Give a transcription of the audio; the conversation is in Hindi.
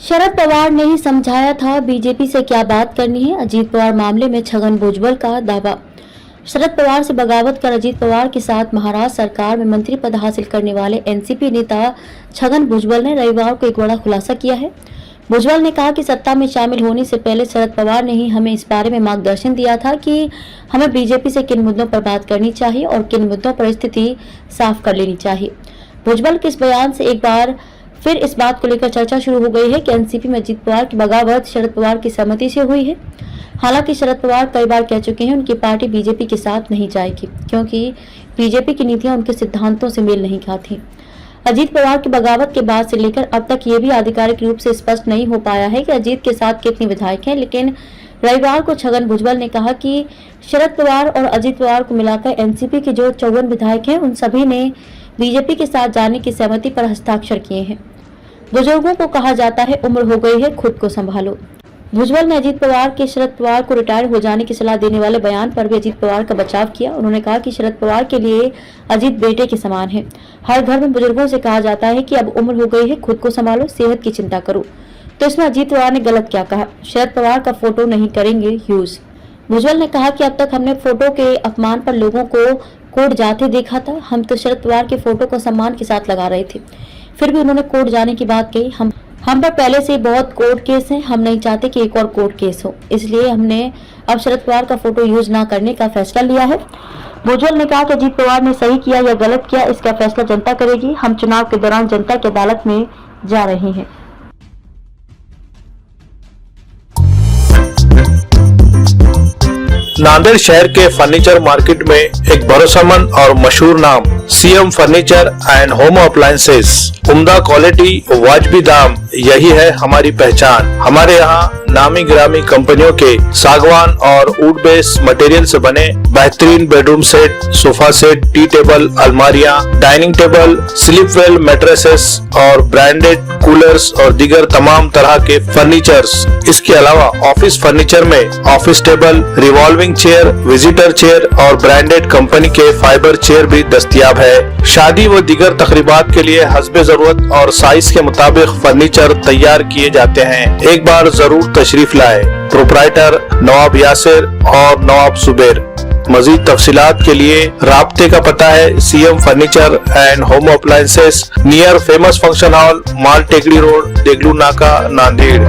शरद पवार ने ही समझाया था बीजेपी से क्या बात करनी है। अजीत पवार मामले में छगन भुजबल का दावा। शरद पवार से बगावत कर अजीत पवार के साथ महाराष्ट्र सरकार में मंत्री पद हासिल करने वाले एनसीपी नेता छगन भुजबल ने रविवार को एक बड़ा खुलासा किया है। भुजबल ने कहा कि सत्ता में शामिल होने से पहले शरद पवार ने ही हमें इस बारे में मार्गदर्शन दिया था कि हमें बीजेपी से किन मुद्दों पर बात करनी चाहिए और किन मुद्दों पर स्थिति साफ कर लेनी चाहिए। भुजबल के इस बयान से एक बार फिर इस बात को लेकर चर्चा शुरू हो गई है कि एनसीपी में अजीत पवार की बगावत शरद पवार की सहमति से हुई है। हालांकि शरद पवार कई बार कह चुके हैं उनकी पार्टी बीजेपी के साथ नहीं जाएगी क्योंकि बीजेपी की नीतियां उनके सिद्धांतों से मेल नहीं खाती। अजीत पवार की बगावत के बाद से लेकर अब तक ये भी आधिकारिक रूप से स्पष्ट नहीं हो पाया है कि अजीत के साथ कितने विधायक हैं, लेकिन रविवार को छगन भुजबल ने कहा कि शरद पवार और अजीत पवार को मिलाकर एनसीपी के जो 54 विधायक हैं उन सभी ने बीजेपी के साथ जाने की सहमति पर हस्ताक्षर किए हैं। बुजुर्गों को कहा जाता है उम्र हो गई है, खुद को संभालो। भुजबल ने अजीत पवार के शरद पवार को रिटायर हो जाने की सलाह देने वाले बयान पर भी अजीत पवार का बचाव किया। उन्होंने कहा कि शरद पवार के लिए अजीत बेटे के समान है। हर घर में बुजुर्गों से कहा जाता है कि अब उम्र हो गई है, खुद को संभालो, सेहत की चिंता करो। तो इसमें अजीत पवार ने गलत क्या कहा? शरद पवार का फोटो नहीं करेंगे यूज। भुजबल ने कहा कि अब तक हमने फोटो के अपमान पर लोगों को कोर्ट जाते देखा था। हम तो शरद पवार के फोटो को सम्मान के साथ लगा रहे थे, फिर भी उन्होंने कोर्ट जाने की बात कही। हम पर पहले से बहुत कोर्ट केस हैं, हम नहीं चाहते कि एक और कोर्ट केस हो, इसलिए हमने अब शरद पवार का फोटो यूज ना करने का फैसला लिया है। भुजबल ने कहा कि अजीत पवार ने सही किया या गलत किया इसका फैसला जनता करेगी। हम चुनाव के दौरान जनता की अदालत में जा रहे हैं। नांदेड़ शहर के फर्नीचर मार्केट में एक भरोसेमंद और मशहूर नाम CM furniture and home appliances. उम्दा क्वालिटी, वाजबी दाम, यही है हमारी पहचान। हमारे यहाँ नामी गिरामी कंपनियों के सागवान और वुड बेस मटेरियल से बने बेहतरीन bedroom set, sofa set, tea table, अलमारियाँ, dining table, sleep well mattresses और ब्रांडेड कूलर्स और दीगर तमाम तरह के फर्नीचर्स। इसके अलावा ऑफिस फर्नीचर में office table, revolving chair, visitor chair और ब्रांडेड कंपनी के फाइबर चेयर भी दस्तयाब है। शादी व दीगर तकरीबात के लिए हस्बे जरूरत और साइज के मुताबिक फर्नीचर तैयार किए जाते हैं। एक बार जरूर तशरीफ लाए। प्रोप्राइटर नवाब यासिर और नवाब सुबेर। मजीद तफसीलात के लिए राब्ते का पता है CM furniture and home appliances, near famous function hall, Mal Tekdi road, Deglur नाका, नांदेड़।